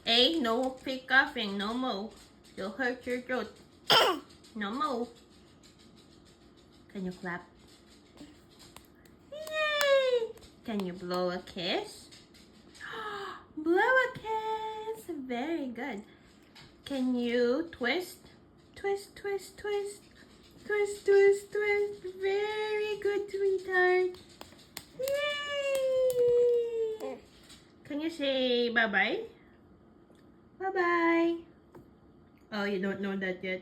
A, no fake coughing, no more. You'll hurt your throat. No more. Can you clap? Yay! Can you blow a kiss? Blow a kiss! Very good. Can you twist? Twist, twist, twist. Twist, twist, twist. Very good, sweetheart. Yay! Can you say bye-bye? Bye-bye. Oh, you don't know that yet?